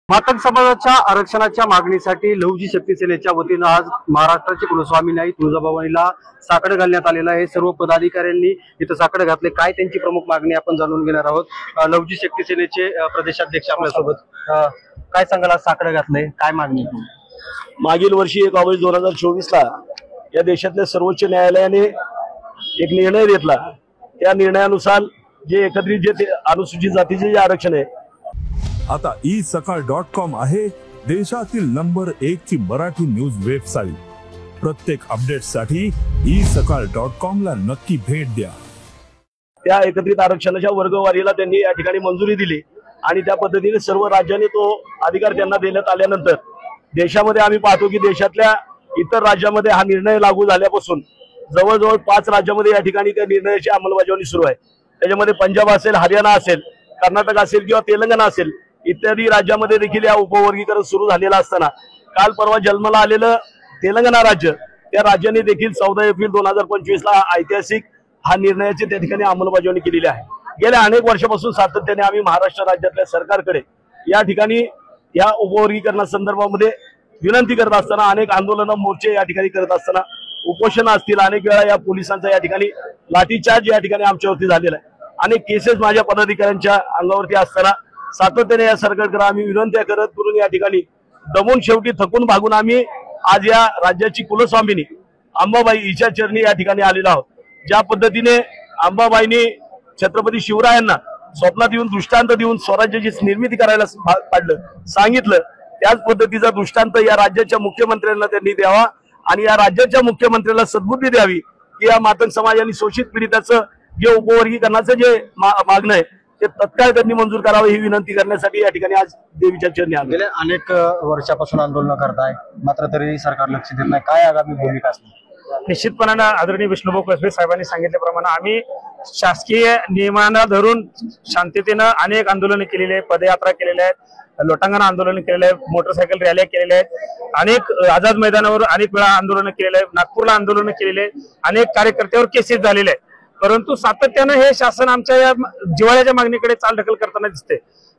मातंग समाजाच्या आरक्षणाच्या मागणीसाठी लहुजी शक्ती सेनेच्या वतीनं आज महाराष्ट्राचे कुलस्वामी न्याय तुळजाभवानीला साकडं घालण्यात आलेलं आहे। सर्व पदाधिकाऱ्यांनी इथं साकडं घातले। काय त्यांची प्रमुख मागणी आपण जाणून घेणार आहोत। लहुजी शक्ती सेनेचे प्रदेशाध्यक्ष आपल्यासोबत, काय सांगाल? आज साकडं घातलंय, काय मागणी? मागील वर्षी 1 ऑगस्ट 2024 ला या देशातल्या सर्वोच्च न्यायालयाने एक निर्णय घेतला। त्या निर्णयानुसार जे एकत्रित जे अनुसूचित जातीचे जे आरक्षण आहे, आता isakal.com आहे देशातील नंबर 1 ची मराठी न्यूज वेबसाईट। प्रत्येक अपडेटसाठी isakal.com ला नक्की भेट द्या। त्या एकत्रित आरक्षणाच्या वर्गवारीला त्यांनी या ठिकाणी मंजुरी दिली आणि त्या पद्धतीने सर्व राज्यांनी तो अधिकार त्यांना देण्यात आल्यानंतर देशामध्ये आम्ही पाहतो की देशातल्या इतर राज्यामध्ये हा निर्णय लागू झाल्यापासून जवळजवळ 5 राज्यामध्ये या ठिकाणी त्या निर्णयाची अंमलबजावणी सुरू आहे। त्याच्यामध्ये पंजाब असेल, हरियाणा असेल, कर्नाटक असेल किंवा तेलंगणा असेल इत्यादी राज्यामध्ये देखील या उपवर्गीकरण सुरू झालेलं असताना काल परवा जन्माला आलेलं तेलंगणा राज्य, त्या राज्याने देखील 14 एप्रिल 2025 ला ऐतिहासिक हा निर्णयाची त्या ठिकाणी अंमलबजावणी केलेली आहे। गेल्या अनेक वर्षापासून सातत्याने आम्ही महाराष्ट्र राज्यातल्या सरकारकडे या ठिकाणी या उपवर्गीकरणासंदर्भामध्ये विनंती करत असताना, अनेक आंदोलन मोर्चे या ठिकाणी करत असताना, उपोषण असतील, अनेक वेळा या पोलिसांचा या ठिकाणी लाठीचार्ज या ठिकाणी आमच्यावरती झालेला आहे। अनेक केसेस माझ्या पदाधिकाऱ्यांच्या अंगावरती असताना सातत्याने या सरकारकडे आम्ही विनंत्या करत करून या ठिकाणी दमून शेवटी थकून भागून आम्ही आज या राज्याची कुलस्वामिनी अंबाबाई हिच्या चरणी या ठिकाणी आलेलो आहोत। ज्या पद्धतीने अंबाबाईंनी छत्रपती शिवरायांना स्वप्नात येऊन दृष्टांत देऊन स्वराज्याची निर्मिती करायला सांगितलं, त्याच पद्धतीचा दृष्टांत या राज्याच्या मुख्यमंत्र्यांना त्यांनी द्यावा आणि या राज्याच्या मुख्यमंत्र्याला सद्बुद्धी द्यावी की या मातंग समाज आणि शोषित पीडिताचं जे उपवर्गीकरणाचं जे मागणं आहे ते तत्काळ त्यांनी मंजूर करावं ही विनंती करण्यासाठी या ठिकाणी आज देवीच्या चरणी आलो। गेल्या अनेक वर्षापासून आंदोलन करताय, मात्र तरी सरकार लक्ष देत नाही। काय आगामी भूमिका असणार? निश्चितपणाने आदरणीय विष्णुभाऊ कसबे साहेबांनी सांगितल्याप्रमाणे आम्ही शासकीय नियमांना धरून शांततेनं अनेक आंदोलन केलेले आहेत, पदयात्रा केलेल्या आहेत, लोटांगण आंदोलन केलेले आहे, मोटरसायकल रॅल्या केलेल्या आहेत, अनेक आझाद मैदानावर अनेक वेळा आंदोलन केलेले आहे, नागपूरला आंदोलन केलेले आहे, अनेक कार्यकर्त्यावर केसेस झालेले आहेत। परंतु सातत्यानं हे शासन आमच्या या जिव्हाळ्याच्या मागणीकडे चालढकल करताना दिसते।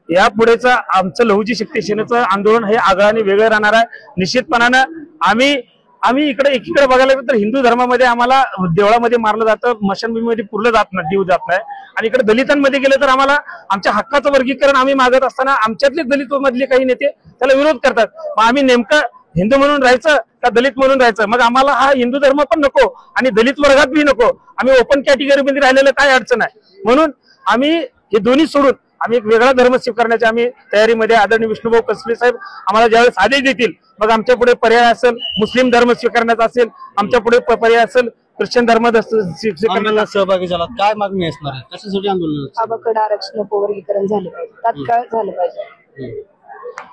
या पुढेचं आमचं लहुजी शक्ती सेनेचं आंदोलन हे आगळाने वेगळं राहणार आहे। निश्चितपणानं आम्ही एकीकडे बघायला गेलं तर हिंदू धर्मामध्ये आम्हाला देवळामध्ये मारलं जातं, मशानभूमीमध्ये पुरलं जात नाही, जीव जात नाही, आणि इकडे दलितांमध्ये गेलं तर आम्हाला आमच्या हक्काचं वर्गीकरण आम्ही मागत असताना आमच्यातले दलित मधले काही नेते त्याला विरोध करतात। मग आम्ही नेमकं हिंदू म्हणून राहायचं का दलित म्हणून राहायचं? मग आम्हाला हा हिंदू धर्म पण नको आणि दलित वर्गात बी नको, आम्ही ओपन कॅटेगरीमध्ये राहिलेलं काय अडचण आहे? म्हणून आम्ही हे दोन्ही सोडून आम्ही एक वेगळा धर्म स्वीकारण्याच्या आम्ही तयारीमध्ये। आदरणीय विष्णुभाऊ कसबे साहेब आम्हाला ज्यावेळेस आदेश देतील मग आमच्या पुढे पर्याय असेल मुस्लिम धर्म स्वीकारण्याचा असेल, आमच्या पुढे पर्याय असेल ख्रिश्चन धर्म स्वीकारण्याला सहभागी झाला। काय मागणी असणार आहे? कशासाठी आंदोलन? आबाकडे आरक्षण उपवर्गीकरण झालं पाहिजे, तात्काळ झालं पाहिजे।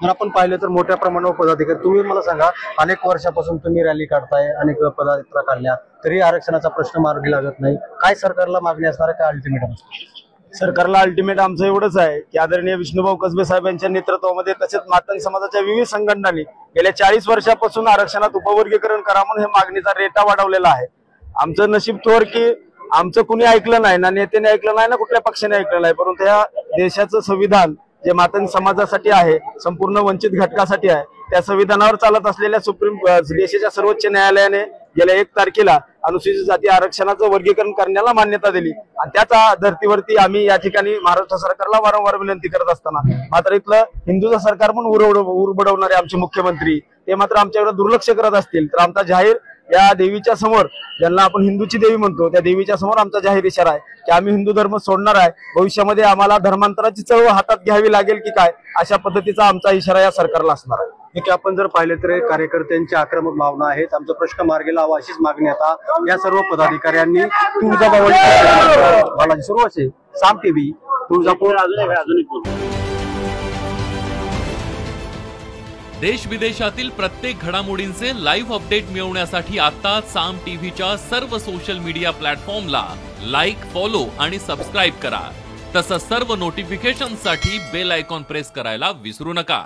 तर आपण पाहिलं तर मोठ्या प्रमाणावर पदाधिकारी, तुम्ही मला सांगा, अनेक वर्षापासून तुम्ही रॅली काढताय, अनेक पदयात्रा काढल्या, तरी आरक्षणाचा प्रश्न मार्गी लागत नाही। काय सरकारला मागणी असणार आहे? काय अल्टिमेटम? सरकारला अल्टिमेट आमचं एवढंच आहे की आदरणीय विष्णुभाऊ कसबे साहेबांच्या नेतृत्वामध्ये तसेच मातंग समाजाच्या विविध संघटनांनी गेल्या 40 वर्षापासून आरक्षणात उपवर्गीकरण करा म्हणून हे मागणीचा रेटा वाढवलेला आहे। आमचं नशीब थोर की आमचं कुणी ऐकलं नाही ना, नेत्याने ऐकलं नाही ना, कुठल्या पक्षाने ऐकलं नाही, परंतु या देशाचं संविधान जे मातंग समाजासाठी आहे, संपूर्ण वंचित घटकासाठी आहे, त्या संविधानावर चालत असलेल्या देशाच्या सर्वोच्च न्यायालयाने गेल्या 1 तारखेला अनुसूचित जाती आरक्षणाचं वर्गीकरण करण्याला मान्यता दिली आणि त्याच धर्तीवरती आम्ही या ठिकाणी महाराष्ट्र सरकारला वारंवार विनंती करत असताना मात्र इथलं हिंदूचं सरकार पण उरबडवणारे आमचे मुख्यमंत्री ते मात्र आमच्याकडे दुर्लक्ष करत असतील तर आमचा जाहीर या देवीच्या समोर, ज्यांना आपण हिंदूची देवी म्हणतो, त्या देवीच्या समोर आमचा जाहीर इशारा आहे की आम्ही हिंदू धर्म सोडणार आहे। भविष्यामध्ये आम्हाला धर्मांतराची चळवळ हातात घ्यावी लागेल की काय, अशा पद्धतीचा आमचा इशारा या सरकारला असणार आहे। ठीक आहे, आपण जर पाहिलं तर कार्यकर्त्यांची आक्रमक भावना आहेत, आमचा प्रश्न मार्गी लावा अशीच मागणी आता या सर्व पदाधिकाऱ्यांनी तुळजाभवानी सुरू आहे। साम टीव्ही तुळजापूर। देश विदेशातील प्रत्येक घडामोडींचे लाईव्ह अपडेट मिळवण्यासाठी आता साम टीव्हीच्या सर्व सोशल मीडिया प्लॅटफॉर्मला लाईक, फॉलो आणि सबस्क्राईब करा। तसंच सर्व नोटिफिकेशनसाठी बेल आयकॉन प्रेस करायला विसरू नका।